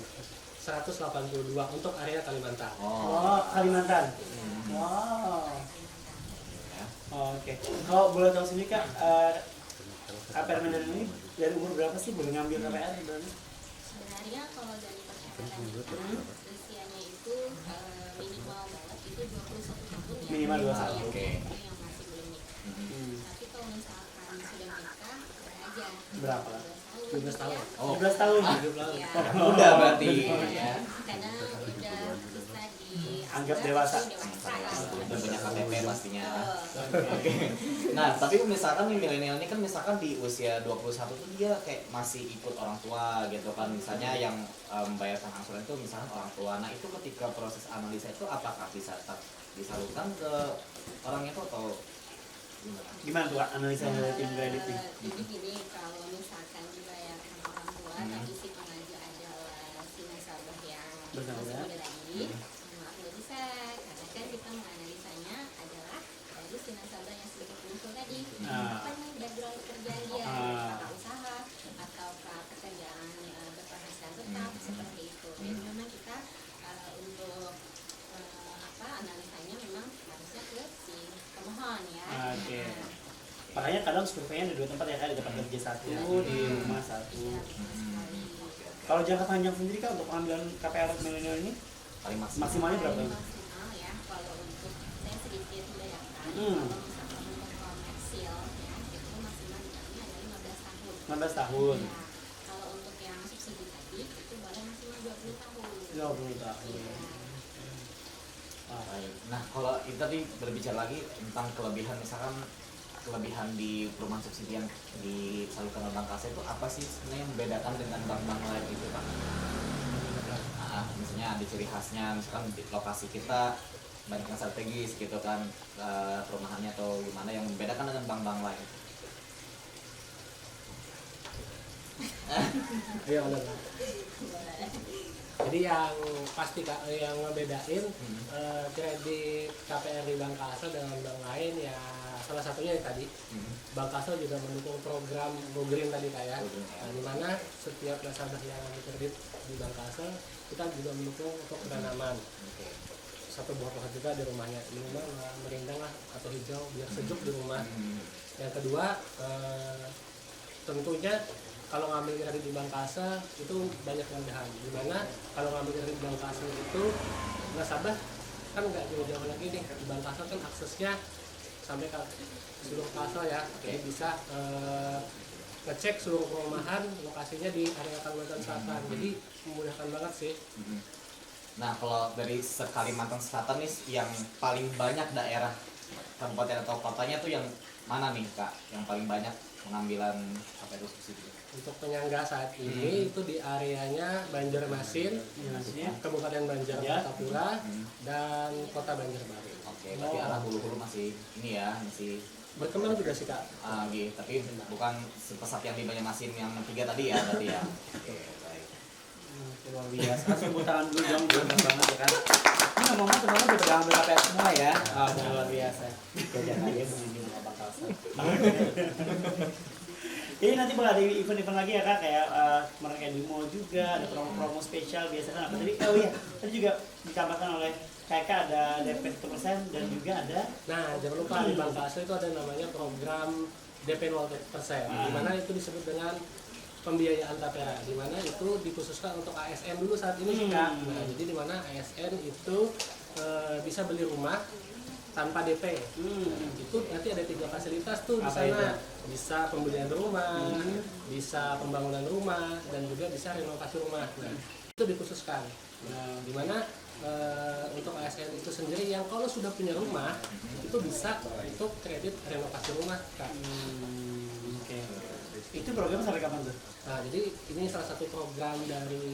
S4: 182 untuk area Kalimantan.
S2: Oh, Kalimantan. Wow. Oh, oke. Kalau boleh tahu sini Kak, KPR milenial ini dari umur berapa sih boleh ngambil KPR sebenarnya?
S5: Sebenarnya kalau dari persyaratan kita, usianya itu minimal banget itu 21 tahun ya.
S2: Minimal 21,
S3: oke.
S5: Itu yang masih belum nikah. Tapi kalau misalkan sudah nikah, aja.
S2: Berapa?
S4: 12 tahun.
S3: Oh.
S2: 12 tahun.
S5: Iya.
S3: Muda berarti
S5: Iya,
S3: ya.
S5: karena udah bisa
S2: Anggap dewasa.
S3: Dan punya KTP pastinya. Oke. Nah, tapi misalkan nih milenial ini kan misalkan di usia 21 tuh dia kayak masih ikut orang tua gitu kan. Misalnya yang membayarkan angsuran itu misalkan orang tua. Nah, itu ketika proses analisa itu apakah bisa disalurkan ke orang itu atau gimana?
S2: Gimana tuh Kak, analisanya dari tim kredit nih?
S5: Jadi gini, kalau misalkan dibayarkan orang tua, tapi si pengajar adalah si nasabah yang
S2: Bersama.
S5: masih muda lagi, maaf nggak bisa, karena kan kita menganalisanya adalah dari si nasabah yang sebagai pengusul tadi. Apa nih background kerjaan dia, apakah usaha atau pekerjaan berpenghasilan tetap seperti itu. Jadi memang kita untuk analisanya memang harusnya ke si pemohon ya.
S2: Oke. Makanya kadang surveinya ada dua tempat ya Kak, di tempat kerja satu, di rumah satu.
S5: Iya, betul sekali.
S2: Kalau jangka panjang sendiri Kak untuk pengambilan KPR milenial ini
S3: Paling
S2: maksimalnya berapa?
S5: Maksimal ya, kalau untuk saya sedikit bayangkan,
S2: Hmm.
S5: kalau misalkan untuk komersil ya, itu maksimal dikami ada 15 tahun.
S2: 15 tahun.
S5: Ya, kalau untuk yang subsidi tadi, itu boleh maksimal 20 tahun.
S2: 20 tahun.
S5: Ya.
S3: Baik. Nah, kalau itu tadi berbicara lagi tentang kelebihan, misalkan kelebihan di perumahan subsidi yang disalurkan oleh Bank Kasih itu apa sih sebenarnya yang membedakan dengan bank-bank lain itu Pak? Misalnya ada ciri khasnya, misalkan di lokasi kita banyak yang strategis gitu kan, perumahannya atau gimana yang membedakan dengan bank-bank lain?
S4: Iya benar. Jadi yang pasti Kak, yang ngebedain kredit KPR di Bank Kasel dengan bank lain ya salah satunya yang tadi Bank Kasel juga mendukung program Go Green tadi Kak ya. Nah, di mana setiap nasabah yang ambil kredit di Bank Kasel kita juga mendukung untuk penanaman. Satu buah pohon juga di rumahnya, minimal merindang lah atau hijau biar sejuk di rumah. Yang kedua tentunya kalau ngambil kredit di Bank Kasel itu banyak kelebihan. Dimana kalau ngambil kredit di Bank Kasel itu nasabah kan nggak jauh-jauh lagi nih, di Bank Kasel kan aksesnya sampai ke seluruh Kasel ya, jadi bisa ngecek seluruh perumahan lokasinya di area Kalimantan Selatan, jadi memudahkan banget sih.
S3: Nah, kalau dari Kalimantan Selatan nih yang paling banyak daerah kabupaten atau kotanya tuh yang mana nih Kak? Yang paling banyak pengambilan apa itu subsidi?
S4: Untuk penyangga saat ini itu di areanya Banjarmasin, Kabupaten Banjar Kota dan Kota Banjarbaru.
S3: Oke, berarti arah hulu-hulu masih ini ya, masih
S4: Berkembang juga sih Kak.
S3: gitu, tapi bukan sepesat yang di Banjarmasin yang 3 tadi ya berarti ya. Oke, baik.
S2: Luar biasa. Tepuk tangan dulu dong, bener banget ya kan. Ini ngomong-ngomong teman-teman udah pegang KPR semua ya. Luar biasa. Jajan aja begini buka bakal. Jadi nanti bakal ada event-event lagi ya Kak, kayak kemarin kayak di mall juga, ada promo-promo spesial biasanya apa tadi? Oh iya, tadi juga ditambahkan oleh Kak ada DP 1% dan juga ada.
S4: Nah, jangan lupa di Bank Kasel itu ada namanya program DP 0%, di mana itu disebut dengan pembiayaan tapera, di mana itu dikhususkan untuk ASN dulu saat ini sih Kak. Nah, jadi di mana ASN itu bisa beli rumah tanpa DP. Itu nanti ada 3 fasilitas tuh di sana. Bisa pembelian rumah, bisa pembangunan rumah, dan juga bisa renovasi rumah. Nah, itu dikhususkan. Nah, di mana untuk ASN itu sendiri yang kalau sudah punya rumah itu bisa untuk kredit renovasi rumah Kak.
S2: Oke. Itu program sampai kapan tuh?
S4: Nah, jadi ini salah satu program dari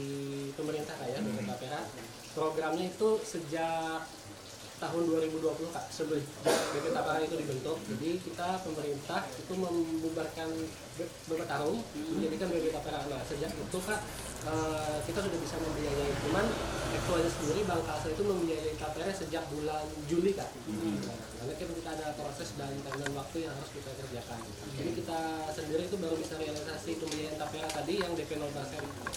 S4: pemerintah Kak ya, dari KPR. Programnya itu sejak tahun 2020 Kak, sebelum BP Tapera itu dibentuk. Jadi kita pemerintah itu membubarkan Bertarung menjadikan BP Tapera. Nah, sejak itu Kak kita sudah bisa membiayai, cuman aktualnya sendiri Bank Kasel itu membiayai Tapera sejak bulan Juli Kak. Nah, karena kita ada proses dan tenggang waktu yang harus kita kerjakan. Jadi kita sendiri itu baru bisa realisasi pembiayaan Tapera tadi yang DP 0%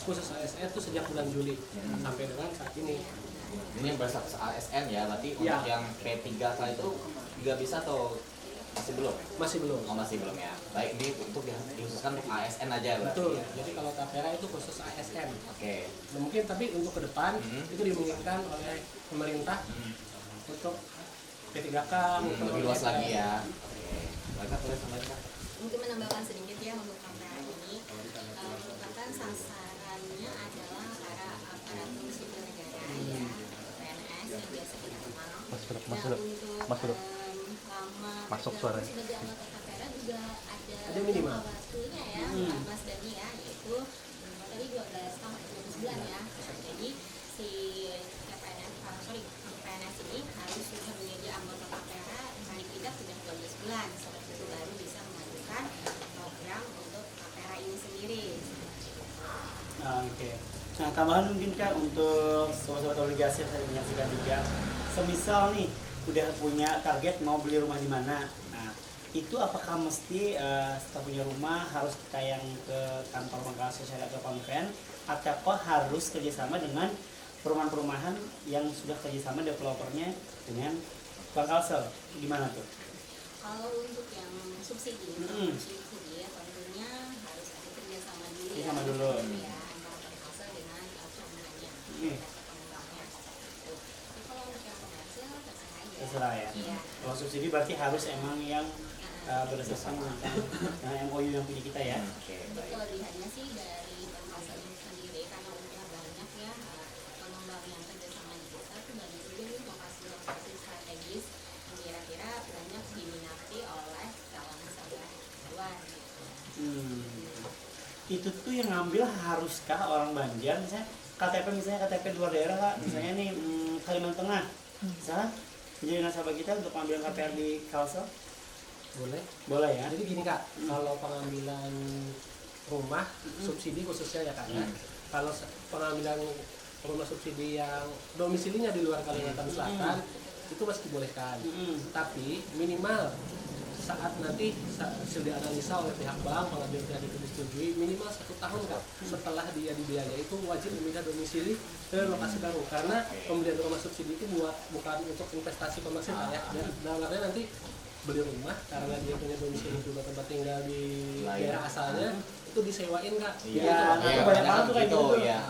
S4: khusus ASN itu sejak bulan Juli sampai dengan saat ini.
S3: Ini yang berstatus ASN ya, berarti
S4: Ya.
S3: untuk yang P3K itu juga bisa atau masih belum?
S4: Masih belum.
S3: Oh, masih belum ya. Baik, ini untuk dikhususkan untuk ASN aja berarti.
S4: Betul.
S3: Ya.
S4: Jadi kalau Tapera itu khusus ASN.
S3: Oke.
S4: Nah, mungkin tapi untuk ke depan itu dimungkinkan oleh pemerintah untuk P3K
S3: Lebih luas lagi ya. Oke. Mereka boleh sampaikan.
S5: Mungkin menambahkan sedikit ya untuk KPR ini merupakan sasarannya adalah para aparatur sipil negara ya, PNS yang biasa kita kenal. Untuk lama suaranya sebagai anggota KPR juga ada
S4: minimal
S5: waktunya ya, Mas Dani ya, yaitu tadi 12 tahun 12 bulan ya. Nah, jadi si PNS ini harus sudah menjadi anggota KPR paling tidak sudah 12 bulan, seperti itu baru bisa mengajukan program untuk KPR ini sendiri.
S2: Oke. Nah, tambahan mungkin Kak untuk sobat-sobat obligasi yang tadi menyaksikan juga. Semisal nih udah punya target mau beli rumah di mana. Nah, itu apakah mesti setelah punya rumah harus kita yang ke kantor Bank Kasel atau konven, atau harus kerjasama dengan perumahan-perumahan yang sudah kerjasama developernya dengan Bank Kasel? Gimana tuh?
S5: Kalau untuk yang subsidi, subsidi ya tentunya harus ada kerjasama dulu
S2: Kerjasama
S5: ya.
S2: dulu.
S5: Ya, antara Bank Kasel
S2: Nih.
S5: Tapi kalau untuk yang komersil terserah aja.
S2: Terserah ya.
S5: Iya.
S2: Kalau subsidi berarti harus emang yang berdasarkan yang MOU yang punya kita ya.
S3: Oke,
S5: Untuk
S3: baik.
S5: kelebihannya sih dari Bangkasel ini sendiri karena udah banyak ya pengembang yang kerjasama di kita tuh banyak juga nih lokasi-lokasi strategis yang kira-kira banyak diminati oleh calon nasabah luar gitu.
S2: Itu tuh yang ngambil haruskah orang Banjar misalnya KTP di luar daerah Kak, misalnya nih Kalimantan Tengah, misalnya menjadi nasabah kita untuk mengambil KPR di Kalsel?
S4: Boleh
S2: Ya.
S4: jadi gini Kak, kalau pengambilan rumah subsidi khususnya ya Kak ya, kalau pengambilan rumah subsidi yang domisilinya di luar Kalimantan Selatan itu masih dibolehkan, tapi minimal saat nanti hasil dianalisa oleh pihak bank, pengambil pihak itu disetujui minimal 1 tahun Kak setelah dia dibiayai itu wajib memindah domisili ke lokasi baru, karena pembelian rumah subsidi itu bukan untuk investasi komersil ya, dan dalam artinya nanti beli rumah karena dia punya domisili juga tempat tinggal di daerah asalnya itu disewain Kak.
S2: Iya,
S3: Iya,
S2: banyak banget tuh kayak
S3: gitu,
S2: gitu.
S3: ya.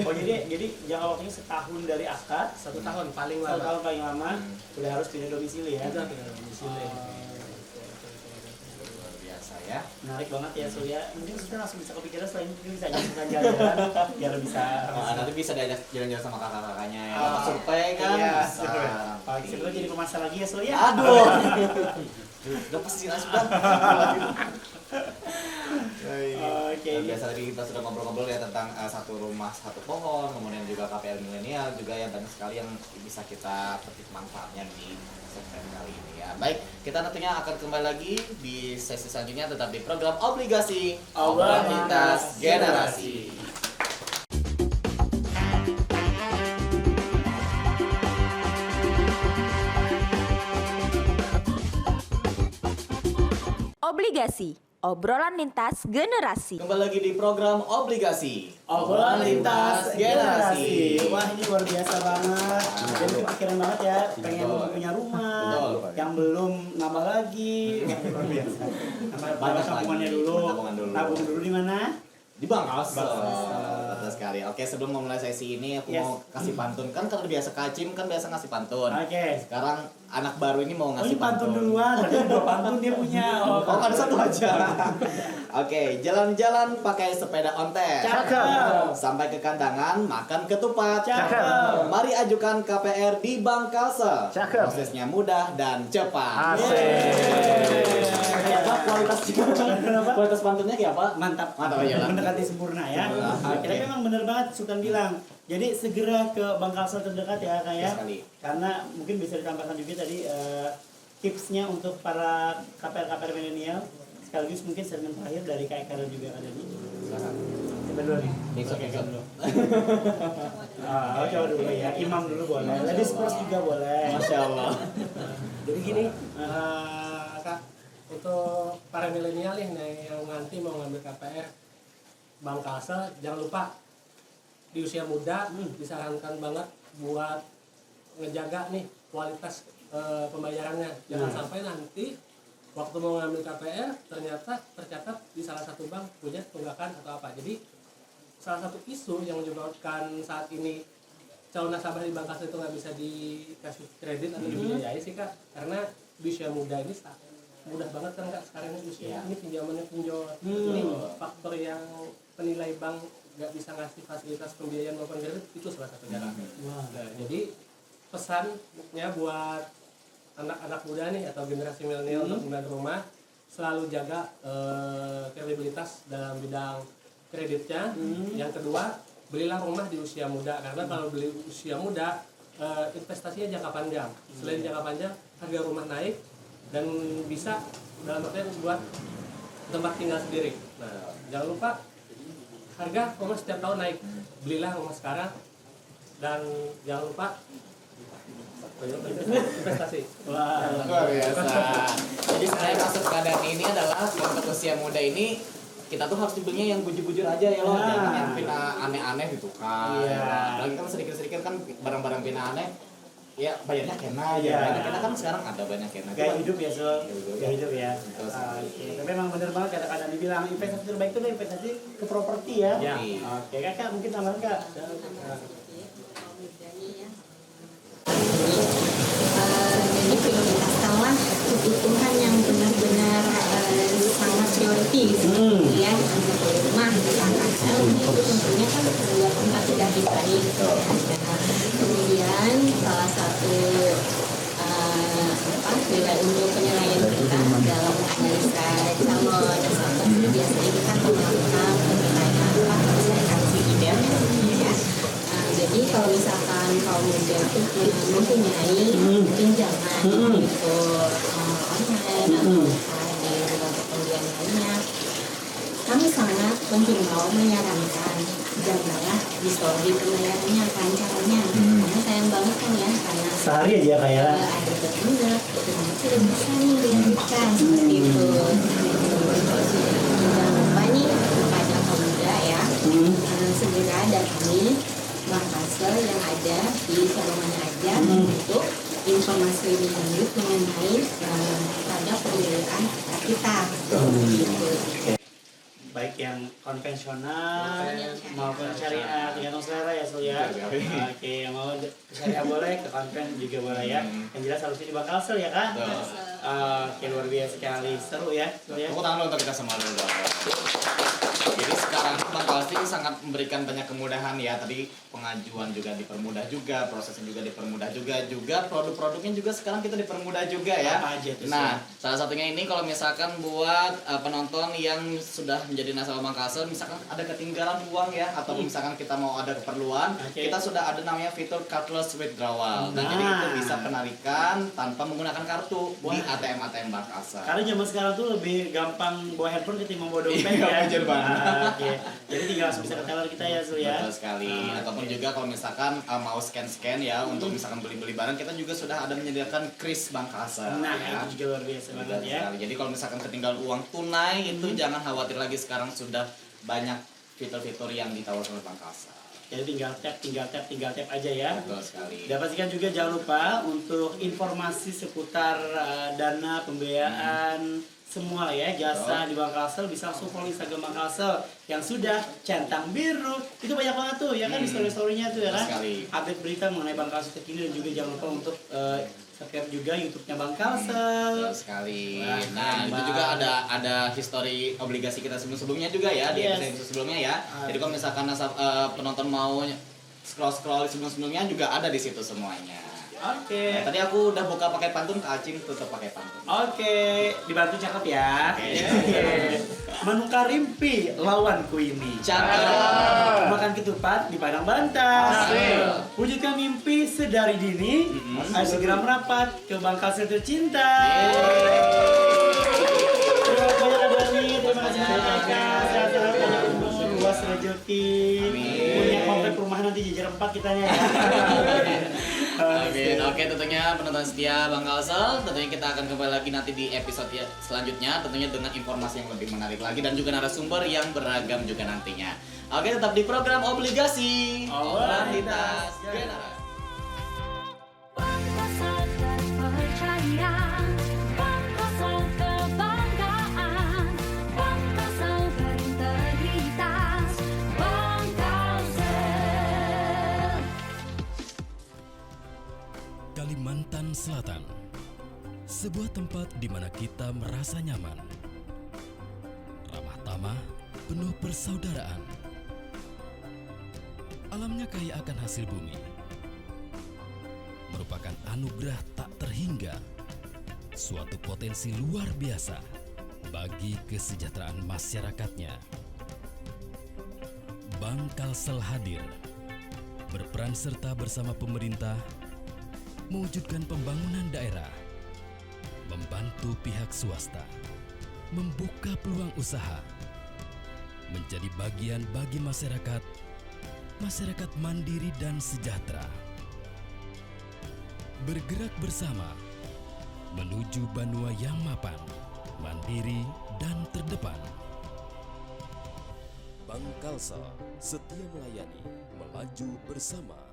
S2: Oh jadi jangka waktunya setahun dari akad,
S4: 1 tahun paling
S2: 1
S4: lama.
S2: tahun paling lama, udah harus pindah domisili ya.
S4: Udah tinggal domisili.
S3: Luar biasa ya.
S2: Menarik banget ya Surya. Mungkin kita langsung bisa kepikiran selain itu bisa jalan-jalan biar bisa.
S3: Nanti bisa diajak jalan-jalan sama kakak-kakaknya ya.
S2: Ah,
S3: Survei kan.
S2: iya,
S3: Bisa.
S2: Pagi sebelum jadi pemasaran lagi ya Surya.
S3: Aduh. Udah pasti langsung kan.
S2: Oke.
S3: Biasa tadi kita sudah ngobrol-ngobrol ya tentang satu rumah satu pohon, kemudian juga KPR milenial juga ya, banyak sekali yang bisa kita petik manfaatnya di segmen kali ini ya. Baik, kita nantinya akan kembali lagi di sesi selanjutnya tetap di program Obligasi
S2: Obrolan
S3: Lintas Generasi.
S1: Obligasi, obrolan lintas generasi.
S3: Kembali lagi di program Obligasi
S2: Obrolan lintas generasi.
S3: Generasi.
S2: Wah ini luar biasa banget. Jadi kepikiran banget ya, pengen punya rumah,
S3: Betul.
S2: yang belum nambah lagi. Wah, luar biasa. Nambah
S3: Banyak
S2: tabungannya
S3: lagi.
S2: dulu.
S3: Tabungan dulu.
S2: Di mana?
S3: Di Bangkasel.
S2: Bangkasel.
S3: Betul sekali. Oke, sebelum memulai sesi ini aku
S2: Yes.
S3: mau kasih pantun. Kan kalau biasa Kacim kan biasa ngasih pantun.
S2: Oke.
S3: Sekarang anak baru ini mau
S2: Oh
S3: ngasih
S2: ini pantun duluan, tadi 2 pantun dia punya.
S3: Oh, ada satu aja. Oke, jalan-jalan pakai sepeda ontel.
S2: Cakep.
S3: Sampai ke kandangan makan ketupat.
S2: Cakep.
S3: Mari ajukan KPR di Bank Kalsel.
S2: Cakep.
S3: Prosesnya mudah dan cepat.
S2: Kayak apa kualitasnya? Kenapa?
S3: Kualitas pantunnya kayak apa?
S2: Mantap,
S3: Mantap aja lah.
S2: mendekati sempurna ya.
S3: Oke.
S2: Tapi memang benar banget Sultan bilang. Jadi segera ke Bank Kalsel terdekat ya Kak ya.
S3: Sekali.
S2: Karena mungkin bisa ditambahkan juga tadi tipsnya untuk para KPR milenial. Sekaligus mungkin segmen terakhir dari Kak Eka dan juga Kak Dani. Silakan. Coba dulu nih.
S3: Besok.
S2: Coba dulu ya. Imam dulu boleh. Ladies first juga boleh.
S3: Masya Allah.
S4: Jadi gini, Kak, untuk para milenial nih yang nanti mau ngambil KPR Bank Kalsel, jangan lupa di usia muda disarankan banget buat ngejaga nih kualitas pembayarannya. Jangan sampai nanti waktu mau ngambil KPR ternyata tercatat di salah satu bank punya tunggakan atau apa. Jadi salah satu isu yang menyebabkan saat ini calon nasabah di Bank Kalsel itu nggak bisa dikasih kredit atau dibiayai sih Kak, karena di usia muda ini mudah banget kan Kak sekarang ini usia ini pinjamannya pinjol. Ini faktor yang penilai bank nggak bisa ngasih fasilitas pembiayaan maupun kredit itu salah satu jalan. Nah, jadi pesannya buat anak-anak muda nih atau generasi milenial untuk pembelian rumah, selalu jaga kredibilitas dalam bidang kreditnya. Yang kedua, belilah rumah di usia muda, karena kalau beli usia muda investasinya jangka panjang. Selain jangka panjang, harga rumah naik dan bisa dalam artian buat tempat tinggal sendiri. Nah, jangan lupa harga rumah setiap tahun naik. Belilah rumah sekarang dan jangan lupa investasi.
S2: Wah.
S3: Luar biasa. Jadi sebenarnya kasus keadaan ini adalah untuk usia muda ini kita tuh harus dibelinya yang bujur-bujur aja ya loh, jangan yang pina aneh-aneh gitu kan.
S2: Iya.
S3: Lagi kan sedikit-sedikit kan barang-barang pina aneh ya bayarnya kena
S2: Iya.
S3: ya. Bayarnya kena kan sekarang ada banyak kena.
S2: Gaya
S3: Cuman-
S2: hidup ya, Sul.
S3: Hidup.
S2: Gaya hidup ya.
S3: Betul.
S2: Oke. Tapi memang benar banget kadang-kadang dibilang investasi terbaik itu adalah investasi ke properti ya.
S4: Ya.
S2: Oke, Kakak mungkin tambahan Kak.
S5: Jadi prioritaskanlah kebutuhan yang benar-benar sangat prioritas ya untuk rumah misalkan itu tentunya kan dua tempat sudah dibalik. Kemudian salah satu nilai untuk penilaian kita dalam analisa calon investor itu biasanya kita melakukan penilaian aplikasi ide ya. Jadi kalau misalkan kaum muda itu mempunyai pinjaman gitu online atau di lembaga pembelian lainnya, kami sangat menghimbau menyarankan janganlah disorbi pembayarannya kan caranya, karena sayang banget kan ya karena
S2: Sehari aja Kak ya.
S5: ada tertunda, ternyata tidak bisa nih dilanjutkan seperti itu. Jangan lupa nih kepada kaum muda ya, segera datangi Bank Kalsel yang ada di mana aja untuk informasi lebih lanjut mengenai produk pembiayaan kita. Gitu.
S2: Baik yang konvensional maupun syariah, tergantung selera ya Sul ya. Oke, yang mau syariah boleh, ke konven juga boleh ya. Yang jelas harusnya di Bank Kalsel ya Kak. Oke, luar biasa sekali, seru ya Sul ya.
S3: Tepuk tangan dulu untuk kita semua dulu dong. Jadi sekarang Bank Kalsel sangat memberikan banyak kemudahan ya. Tadi pengajuan juga dipermudah juga, prosesnya juga dipermudah juga produk-produknya juga sekarang kita dipermudah juga ya.
S2: Apa aja tuh,
S3: Nah, salah satunya ini kalau misalkan buat penonton yang sudah menjadi nasabah Bank Kalsel, misalkan ada ketinggalan uang ya, atau misalkan kita mau ada keperluan, kita sudah ada namanya fitur cardless withdrawal. Nah, jadi itu bisa penarikan tanpa menggunakan kartu di ATM Bank Kalsel.
S2: Karena zaman sekarang tuh lebih gampang bawa handphone ketimbang bawa dompet
S3: Iya,
S2: ya.
S3: bener banget.
S2: Oke. Jadi tinggal langsung bisa ke teller kita ya Sul ya.
S3: Betul sekali. Ataupun juga kalau misalkan mau scan-scan ya untuk misalkan beli-beli barang, kita juga sudah ada menyediakan kris Bank Kalsel.
S2: Nah,
S3: ya.
S2: itu juga luar biasa
S3: Betul
S2: banget ya.
S3: sekali. Jadi kalau misalkan ketinggalan uang tunai itu jangan khawatir lagi, sekarang sudah banyak fitur-fitur yang ditawarkan oleh Bank Kalsel.
S2: Jadi tinggal tap aja ya.
S3: Betul sekali.
S2: Dan pastikan juga jangan lupa untuk informasi seputar dana pembiayaan semua ya, jasa di Bank Kalsel bisa langsung follow Instagram Bank Kalsel yang sudah centang biru. Itu banyak banget tuh ya kan di story-storynya tuh ya kan.
S3: Sekali.
S2: Update berita mengenai Bank Kalsel terkini dan juga jangan lupa untuk subscribe juga YouTube-nya Bank Kalsel.
S3: Betul sekali.
S2: Wah,
S3: Nah, itu
S2: keren
S3: juga
S2: banget.
S3: ada history obligasi kita sebelumnya juga ya di
S2: Yes.
S3: episode sebelumnya ya. Jadi kalau misalkan penonton mau scroll sebelumnya juga ada di situ semuanya.
S2: Oke.
S3: Nah, tadi aku udah buka pakai pantun, Kak Acing tutup pakai pantun.
S2: Oke, dibantu cakep ya.
S3: Oke.
S2: Menukar rimpi lawanku ini.
S3: Cakep.
S2: Makan ketupat di Padang Bantas.
S3: Asik.
S2: Wujudkan mimpi sedari dini. Ayo segera merapat ke Bank Kalsel tercinta. Terima kasih banyak Kak Dani. Terima kasih banyak Kak. Sehat-sehat banyak umur, luas rezeki.
S3: Amin.
S2: Punya komplek perumahan nanti jajar 4 kitanya ya.
S3: Amin. Oke, tentunya penonton setia Bang Kalsel, tentunya kita akan kembali lagi nanti di episode selanjutnya, tentunya dengan informasi yang lebih menarik lagi dan juga narasumber yang beragam juga nantinya. Oke, tetap di program Obligasi Obrolan Lintas Generasi.
S6: Bank Kalsel terpercaya, Bank Kalsel kebanggaan, Bank Kalsel berintegritas, Bank Kalsel.
S7: Kalimantan Selatan, sebuah tempat di mana kita merasa nyaman, ramah tamah, penuh persaudaraan. Alamnya kaya akan hasil bumi, merupakan anugerah tak terhingga, suatu potensi luar biasa bagi kesejahteraan masyarakatnya. Bank Kalsel hadir, berperan serta bersama pemerintah mewujudkan pembangunan daerah, membantu pihak swasta, membuka peluang usaha, menjadi bagian bagi masyarakat mandiri dan sejahtera. Bergerak bersama menuju Banua yang mapan, mandiri dan terdepan. Bank Kalsel setia melayani, melaju bersama.